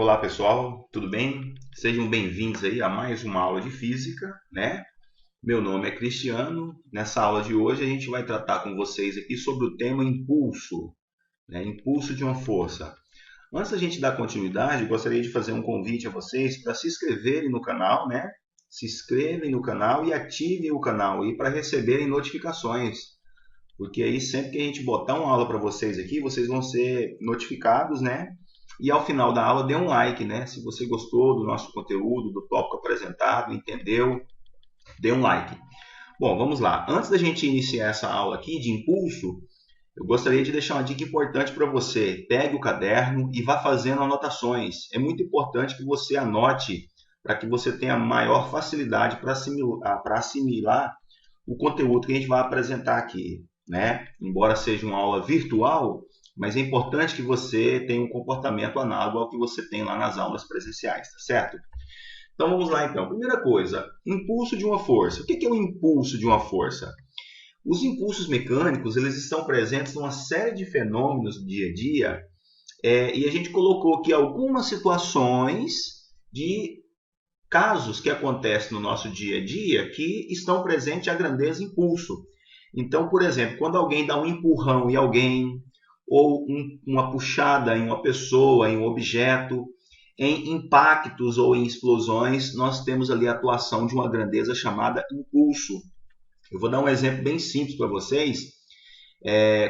Olá pessoal, tudo bem? Sejam bem-vindos aí a mais uma aula de física, né? Meu nome é Cristiano. Nessa aula de hoje a gente vai tratar com vocês aqui sobre o tema impulso, né? Impulso de uma força. Antes da gente dar continuidade, eu gostaria de fazer um convite a vocês para se inscreverem no canal, né? Se inscrevem no canal e ativem o canal aí para receberem notificações, porque aí sempre que a gente botar uma aula para vocês aqui, vocês vão ser notificados, né? E ao final da aula, dê um like, né? Se você gostou do nosso conteúdo, do tópico apresentado, entendeu? Dê um like. Bom, vamos lá. Antes da gente iniciar essa aula aqui de impulso, eu gostaria de deixar uma dica importante para você. Pegue o caderno e vá fazendo anotações. É muito importante que você anote para que você tenha maior facilidade para assimilar o conteúdo que a gente vai apresentar aqui, né? Embora seja uma aula virtual, mas é importante que você tenha um comportamento análogo ao que você tem lá nas aulas presenciais, tá certo? Então vamos lá então. Primeira coisa, impulso de uma força. O que é o impulso de uma força? Os impulsos mecânicos, eles estão presentes numa série de fenômenos do dia a dia, e a gente colocou aqui algumas situações de casos que acontecem no nosso dia a dia que estão presentes a grandeza impulso. Então, por exemplo, quando alguém dá um empurrão em alguém, ou uma puxada em uma pessoa, em um objeto, em impactos ou em explosões, nós temos ali a atuação de uma grandeza chamada impulso. Eu vou dar um exemplo bem simples para vocês.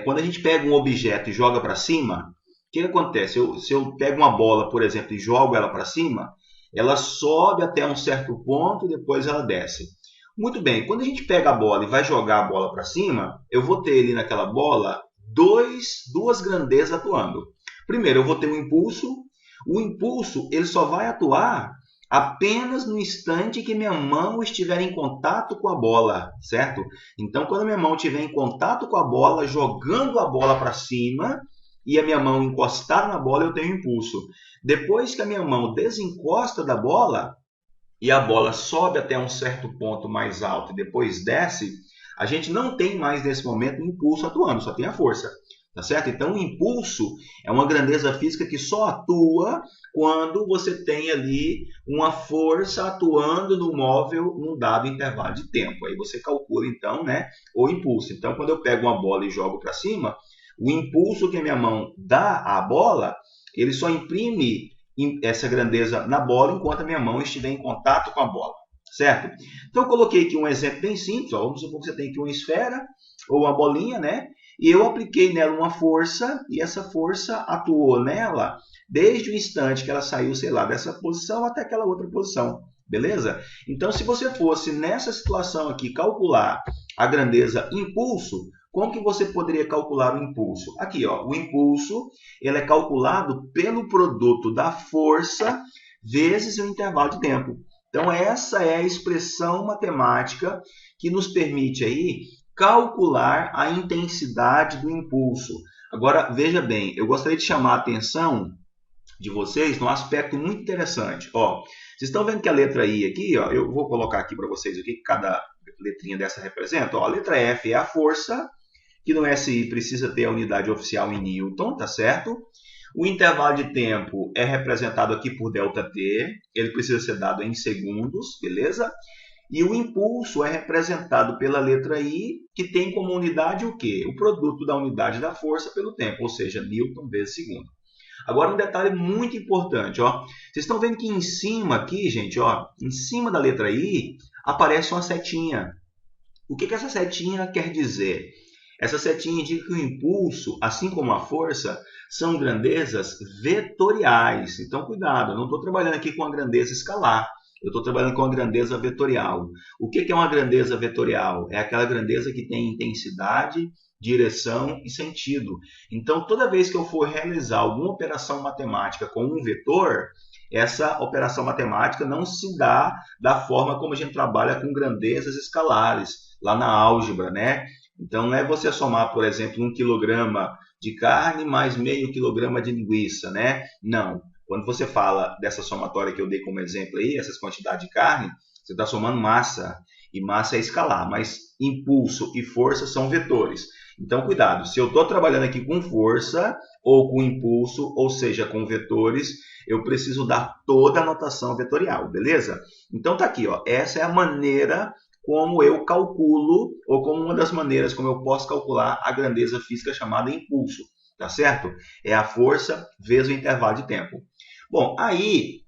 Quando a gente pega um objeto e joga para cima, o que acontece? Se eu pego uma bola, por exemplo, e jogo ela para cima, ela sobe até um certo ponto e depois ela desce. Muito bem, quando a gente pega a bola e vai jogar a bola para cima, eu vou ter ali naquela bola duas grandezas atuando. Primeiro, eu vou ter um impulso. O impulso ele só vai atuar apenas no instante que minha mão estiver em contato com a bola, certo? Então, quando a minha mão estiver em contato com a bola, jogando a bola para cima, e a minha mão encostar na bola, eu tenho impulso. Depois que a minha mão desencosta da bola, e a bola sobe até um certo ponto mais alto e depois desce, a gente não tem mais nesse momento o impulso atuando, só tem a força. Tá certo? Então, o impulso é uma grandeza física que só atua quando você tem ali uma força atuando no móvel num dado intervalo de tempo. Aí você calcula, então, né, o impulso. Então, quando eu pego uma bola e jogo para cima, o impulso que a minha mão dá à bola, ele só imprime essa grandeza na bola enquanto a minha mão estiver em contato com a bola. Certo? Então, eu coloquei aqui um exemplo bem simples. Ó, vamos supor que você tem aqui uma esfera ou uma bolinha, né? E eu apliquei nela uma força, e essa força atuou nela desde o instante que ela saiu, sei lá, dessa posição até aquela outra posição. Beleza? Então, se você fosse nessa situação aqui calcular a grandeza impulso, como que você poderia calcular o impulso? Aqui, ó, o impulso ele é calculado pelo produto da força vezes o intervalo de tempo. Então, essa é a expressão matemática que nos permite aí calcular a intensidade do impulso. Agora, veja bem, eu gostaria de chamar a atenção de vocês num aspecto muito interessante. Ó, vocês estão vendo que a letra I aqui, ó, eu vou colocar aqui para vocês o que cada letrinha dessa representa. Ó, a letra F é a força, que no SI precisa ter a unidade oficial em Newton, tá certo? O intervalo de tempo é representado aqui por ΔT, ele precisa ser dado em segundos, beleza? E o impulso é representado pela letra I, que tem como unidade o quê? O produto da unidade da força pelo tempo, ou seja, Newton vezes segundo. Agora, um detalhe muito importante, ó. Vocês estão vendo que em cima aqui, gente, ó, em cima da letra I, aparece uma setinha. O que essa setinha quer dizer? Essa setinha indica que o impulso, assim como a força, são grandezas vetoriais. Então, cuidado, eu não estou trabalhando aqui com a grandeza escalar. Eu estou trabalhando com a grandeza vetorial. O que é uma grandeza vetorial? É aquela grandeza que tem intensidade, direção e sentido. Então, toda vez que eu for realizar alguma operação matemática com um vetor, essa operação matemática não se dá da forma como a gente trabalha com grandezas escalares, lá na álgebra, né? Então, não é você somar, por exemplo, 1 kg de carne mais meio quilograma de linguiça, né? Não. Quando você fala dessa somatória que eu dei como exemplo aí, essas quantidades de carne, você está somando massa, e massa é escalar, mas impulso e força são vetores. Então, cuidado, se eu estou trabalhando aqui com força ou com impulso, ou seja, com vetores, eu preciso dar toda a notação vetorial, beleza? Então tá aqui, ó, essa é a maneira como eu calculo, ou como uma das maneiras como eu posso calcular a grandeza física chamada impulso, tá certo? É a força vezes o intervalo de tempo. Bom, aí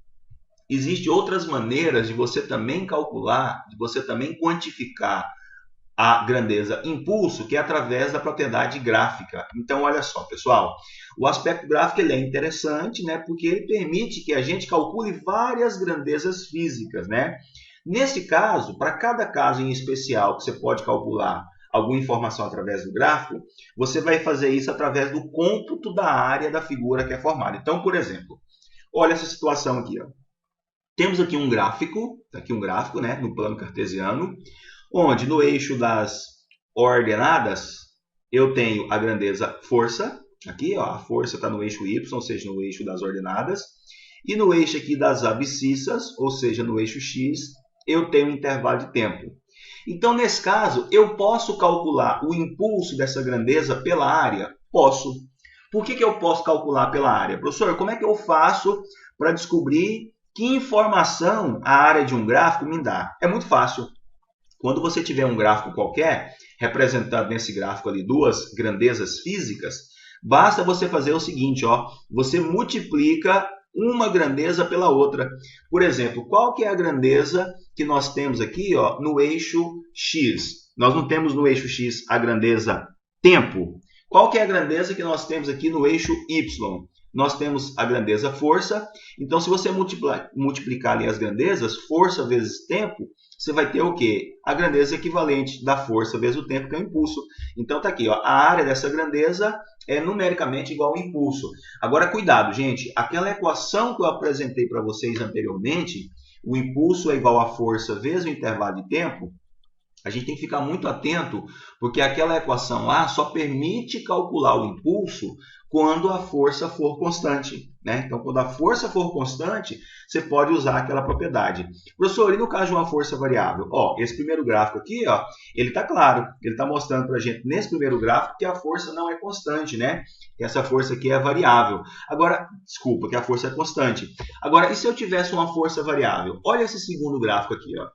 existem outras maneiras de você também calcular, de você também quantificar a grandeza impulso, que é através da propriedade gráfica. Então, olha só, pessoal, o aspecto gráfico ele é interessante, né, porque ele permite que a gente calcule várias grandezas físicas, né? Nesse caso, para cada caso em especial que você pode calcular alguma informação através do gráfico, você vai fazer isso através do cômputo da área da figura que é formada. Então, por exemplo, olha essa situação aqui, ó. Temos aqui um gráfico, né, no plano cartesiano, onde no eixo das ordenadas eu tenho a grandeza força, aqui ó, a força está no eixo y, ou seja, no eixo das ordenadas, e no eixo aqui das abscissas, ou seja, no eixo x, eu tenho um intervalo de tempo. Então, nesse caso, eu posso calcular o impulso dessa grandeza pela área? Posso. Por que eu posso calcular pela área? Professor, como é que eu faço para descobrir que informação a área de um gráfico me dá? É muito fácil. Quando você tiver um gráfico qualquer, representado nesse gráfico ali duas grandezas físicas, basta você fazer o seguinte, ó, você multiplica uma grandeza pela outra. Por exemplo, qual que é a grandeza que nós temos aqui, ó, no eixo x? Nós não temos no eixo x a grandeza tempo. Qual que é a grandeza que nós temos aqui no eixo y? Nós temos a grandeza força. Então, se você multiplicar ali as grandezas, força vezes tempo, você vai ter o quê? A grandeza equivalente da força vezes o tempo, que é o impulso. Então, está aqui, ó, a área dessa grandeza é numericamente igual ao impulso. Agora, cuidado, gente. Aquela equação que eu apresentei para vocês anteriormente, o impulso é igual à força vezes o intervalo de tempo, a gente tem que ficar muito atento, porque aquela equação lá só permite calcular o impulso quando a força for constante, né? Então, quando a força for constante, você pode usar aquela propriedade. Professor, e no caso de uma força variável? Ó, esse primeiro gráfico aqui, ó, ele está claro, ele está mostrando para a gente nesse primeiro gráfico que a força não é constante, né? Essa força aqui é variável. Agora, desculpa, que a força é constante. Agora, e se eu tivesse uma força variável? Olha esse segundo gráfico aqui, ó.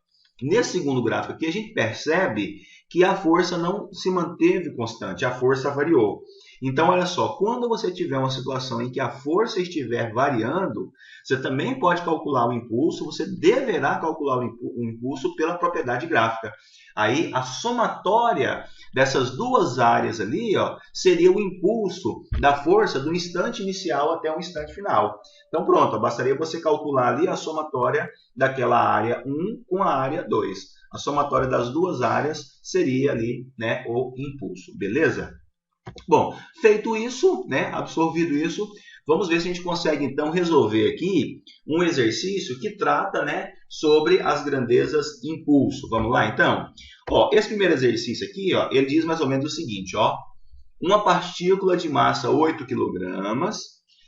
Nesse segundo gráfico aqui, a gente percebe que a força não se manteve constante, a força variou. Então, olha só, quando você tiver uma situação em que a força estiver variando, você também pode calcular o impulso, você deverá calcular o impulso pela propriedade gráfica. Aí, a somatória dessas duas áreas ali, ó, seria o impulso da força do instante inicial até o instante final. Então, pronto, bastaria você calcular ali a somatória daquela área 1 com a área 2. A somatória das duas áreas seria ali, né, o impulso, beleza? Bom, feito isso, né, absorvido isso, vamos ver se a gente consegue então resolver aqui um exercício que trata, né, sobre as grandezas impulso. Vamos lá então? Ó, esse primeiro exercício aqui, ó, ele diz mais ou menos o seguinte, ó, uma partícula de massa 8 kg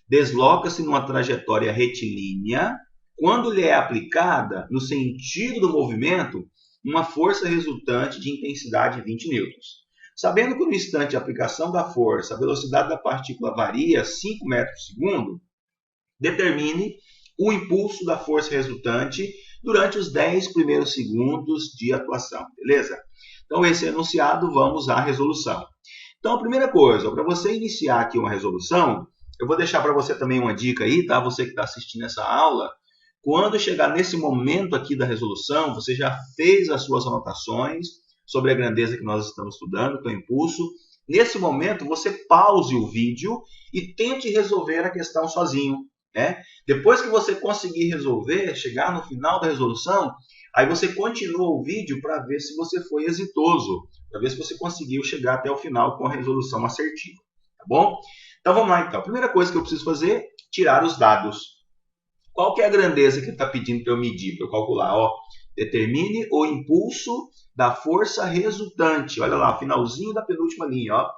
desloca-se numa trajetória retilínea quando lhe é aplicada, no sentido do movimento, uma força resultante de intensidade 20 newtons. Sabendo que no instante de aplicação da força, a velocidade da partícula varia 5 metros por segundo, determine o impulso da força resultante durante os 10 primeiros segundos de atuação, beleza? Então, esse enunciado, vamos à resolução. Então, a primeira coisa, para você iniciar aqui uma resolução, eu vou deixar para você também uma dica aí, tá? Você que está assistindo essa aula, quando chegar nesse momento aqui da resolução, você já fez as suas anotações sobre a grandeza que nós estamos estudando, que é o impulso. Nesse momento, você pause o vídeo e tente resolver a questão sozinho, né? Depois que você conseguir resolver, chegar no final da resolução, aí você continua o vídeo para ver se você foi exitoso, para ver se você conseguiu chegar até o final com a resolução assertiva, tá bom? Então vamos lá então. A primeira coisa que eu preciso fazer, tirar os dados. Qual que é a grandeza que ele está pedindo para eu medir, para eu calcular? Ó, determine o impulso da força resultante. Olha lá, finalzinho da penúltima linha, ó.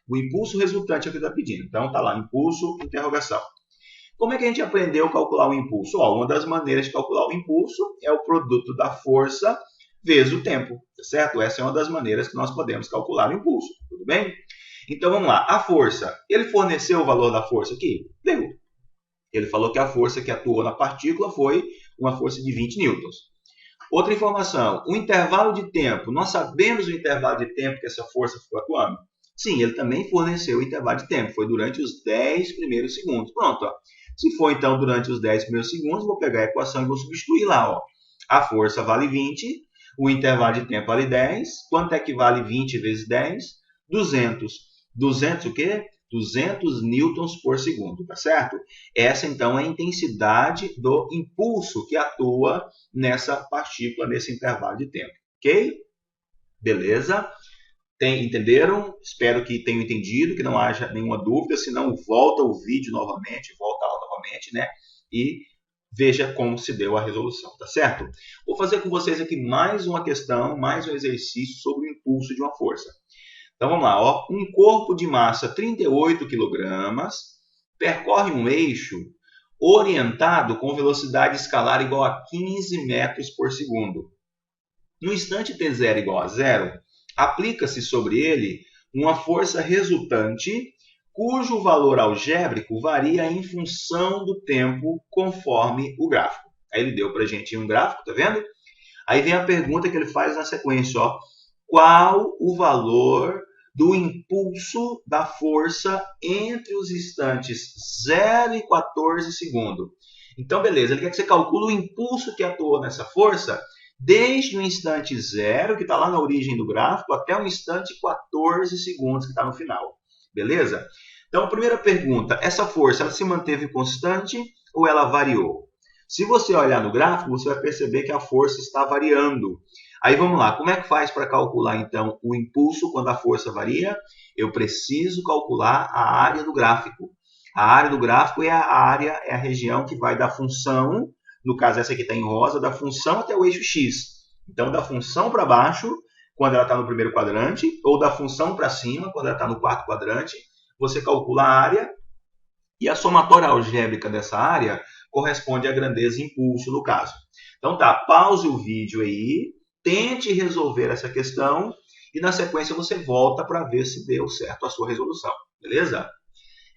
O impulso resultante é o que ele está pedindo. Então tá lá, impulso, interrogação. Como é que a gente aprendeu a calcular o impulso? Ó, uma das maneiras de calcular o impulso é o produto da força vezes o tempo, certo? Essa é uma das maneiras que nós podemos calcular o impulso, tudo bem? Então vamos lá, a força. Ele forneceu o valor da força aqui? Deu. Ele falou que a força que atuou na partícula foi uma força de 20 newtons. Outra informação, o intervalo de tempo. Nós sabemos o intervalo de tempo que essa força ficou atuando? Sim, ele também forneceu o intervalo de tempo. Foi durante os 10 primeiros segundos. Pronto. Ó. Se for então durante os 10 primeiros segundos, vou pegar a equação e vou substituir lá. Ó. A força vale 20, o intervalo de tempo vale 10. Quanto é que vale 20 vezes 10? 200. 200 o quê? 200 newtons por segundo, tá certo? Essa, então, é a intensidade do impulso que atua nessa partícula, nesse intervalo de tempo, ok? Beleza? Entenderam? Espero que tenham entendido, que não haja nenhuma dúvida, senão volta o vídeo novamente, volta lá novamente, né? E veja como se deu a resolução, tá certo? Vou fazer com vocês aqui mais uma questão, mais um exercício sobre o impulso de uma força. Então vamos lá, ó. Um corpo de massa 38 kg percorre um eixo orientado com velocidade escalar igual a 15 metros por segundo. No instante t0 igual a 0, aplica-se sobre ele uma força resultante cujo valor algébrico varia em função do tempo conforme o gráfico. Aí ele deu para a gente um gráfico, tá vendo? Aí vem a pergunta que ele faz na sequência, ó. Qual o valor do impulso da força entre os instantes 0 e 14 segundos? Então, beleza, ele quer que você calcule o impulso que atuou nessa força desde o instante 0, que está lá na origem do gráfico, até o instante 14 segundos, que está no final. Beleza? Então, a primeira pergunta, essa força ela se manteve constante ou ela variou? Se você olhar no gráfico, você vai perceber que a força está variando. Aí vamos lá, como é que faz para calcular então o impulso quando a força varia? Eu preciso calcular a área do gráfico. A área do gráfico é a região que vai da função, no caso essa aqui está em rosa, da função até o eixo x. Então da função para baixo, quando ela está no primeiro quadrante, ou da função para cima, quando ela está no quarto quadrante, você calcula a área e a somatória algébrica dessa área corresponde à grandeza impulso no caso. Então tá, pause o vídeo aí, tente resolver essa questão e na sequência você volta para ver se deu certo a sua resolução, beleza?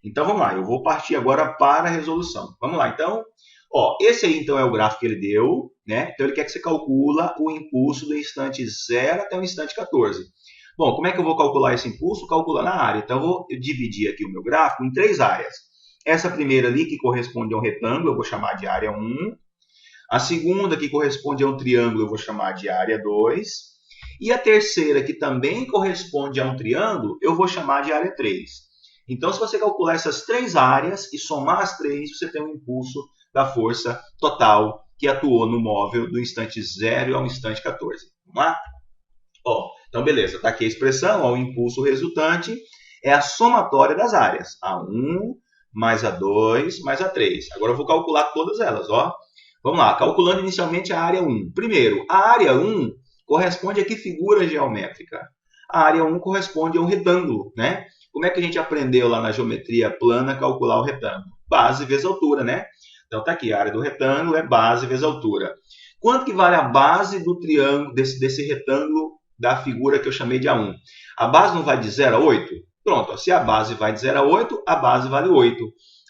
Então vamos lá, eu vou partir agora para a resolução. Vamos lá, então, ó, esse aí então é o gráfico que ele deu, né? Então ele quer que você calcula o impulso do instante 0 até o instante 14. Bom, como é que eu vou calcular esse impulso? Calculando a área. Então eu vou dividir aqui o meu gráfico em 3 áreas. Essa primeira ali, que corresponde a um retângulo, eu vou chamar de área 1. A segunda, que corresponde a um triângulo, eu vou chamar de área 2. E a terceira, que também corresponde a um triângulo, eu vou chamar de área 3. Então, se você calcular essas 3 áreas e somar as 3, você tem um impulso da força total que atuou no móvel do instante 0 ao instante 14. Vamos lá? Ó, então, beleza. Está aqui a expressão. Ó, o impulso resultante é a somatória das áreas. A1 mais A2 mais A3. Agora eu vou calcular todas elas. Ó. Vamos lá. Calculando inicialmente a área 1. Primeiro, a área 1 corresponde a que figura geométrica? A área 1 corresponde a um retângulo, né? Como é que a gente aprendeu lá na geometria plana calcular o retângulo? Base vezes altura, né? Então tá aqui, a área do retângulo é base vezes altura. Quanto que vale a base do triângulo, desse retângulo da figura que eu chamei de A1? A base não vai de 0 a 8? Pronto, ó, se a base vai de 0 a 8, a base vale 8.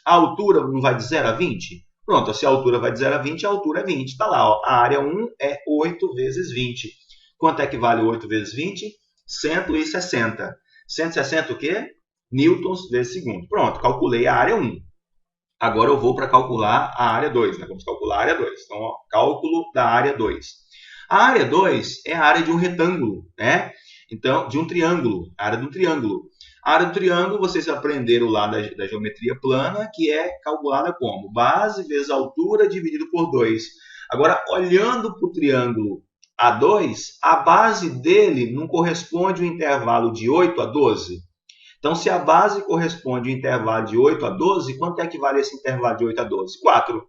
A altura não vai de 0 a 20? Pronto, ó, se a altura vai de 0 a 20, a altura é 20. Está lá, ó, a área 1 é 8 vezes 20. Quanto é que vale 8 vezes 20? 160. 160 o quê? Newtons vezes segundo. Pronto, calculei a área 1. Agora eu vou para calcular a área 2. Né? Vamos calcular a área 2. Então, ó, cálculo da área 2. A área 2 é a área de um retângulo, né? Então, de um triângulo. A área de um triângulo. A área do triângulo, vocês aprenderam lá da geometria plana, que é calculada como? Base vezes altura dividido por 2. Agora, olhando para o triângulo A2, a base dele não corresponde ao intervalo de 8 a 12? Então, se a base corresponde ao intervalo de 8 a 12, quanto é que vale esse intervalo de 8 a 12? 4.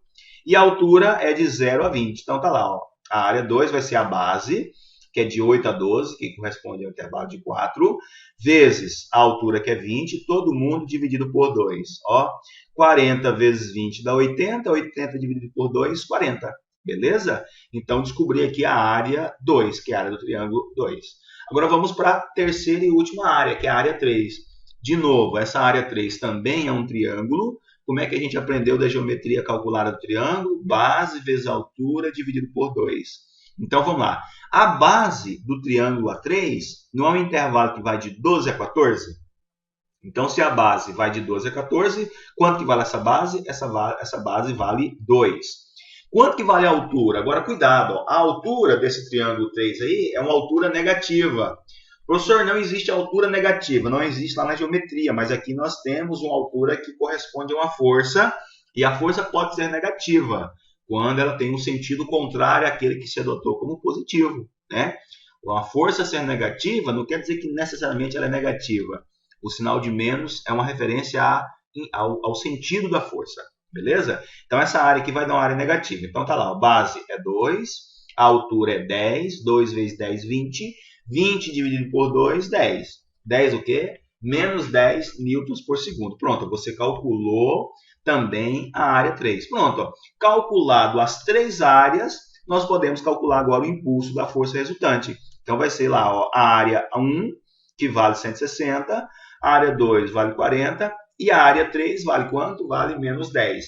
E a altura é de 0 a 20. Então, tá lá, ó. A área 2 vai ser a base, que é de 8 a 12, que corresponde ao intervalo de 4, vezes a altura, que é 20, todo mundo dividido por 2. Ó, 40 vezes 20 dá 80, 80 dividido por 2, 40. Beleza? Então, descobri aqui a área 2, que é a área do triângulo 2. Agora, vamos para a terceira e última área, que é a área 3. De novo, essa área 3 também é um triângulo. Como é que a gente aprendeu da geometria calculada do triângulo? Base vezes altura dividido por 2. Então, vamos lá. A base do triângulo A3 não é um intervalo que vai de 12 a 14? Então, se a base vai de 12 a 14, quanto que vale essa base? Essa base vale 2. Quanto que vale a altura? Agora, cuidado. Ó. A altura desse triângulo 3 aí é uma altura negativa. Professor, não existe altura negativa, não existe lá na geometria, mas aqui nós temos uma altura que corresponde a uma força, e a força pode ser negativa, quando ela tem um sentido contrário àquele que se adotou como positivo, né? Uma força ser negativa não quer dizer que necessariamente ela é negativa. O sinal de menos é uma referência ao sentido da força, beleza? Então essa área aqui vai dar uma área negativa. Então tá lá, a base é 2, a altura é 10, 2 vezes 10, 20, 20 dividido por 2, 10. 10 o quê? Menos 10 newtons por segundo. Pronto, você calculou também a área 3. Pronto, ó. Calculado as três áreas, nós podemos calcular agora o impulso da força resultante. Então vai ser lá, ó, a área 1, que vale 160, a área 2 vale 40 e a área 3 vale quanto? Vale menos 10.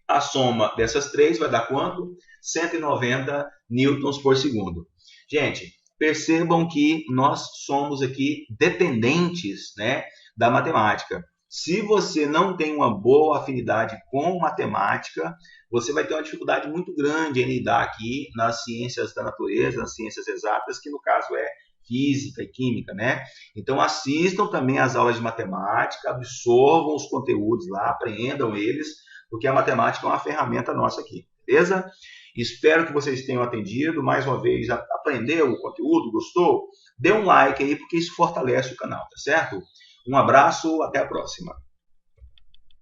A soma dessas três vai dar quanto? 190 newtons por segundo. Gente, percebam que nós somos aqui dependentes, né, da matemática. Se você não tem uma boa afinidade com matemática, você vai ter uma dificuldade muito grande em lidar aqui nas ciências da natureza, nas ciências exatas, que no caso é física e química, né? Então assistam também às aulas de matemática, absorvam os conteúdos lá, aprendam eles, porque a matemática é uma ferramenta nossa aqui, beleza? Espero que vocês tenham atendido. Mais uma vez, aprendeu o conteúdo? Gostou? Dê um like aí, porque isso fortalece o canal, tá certo? Um abraço, até a próxima.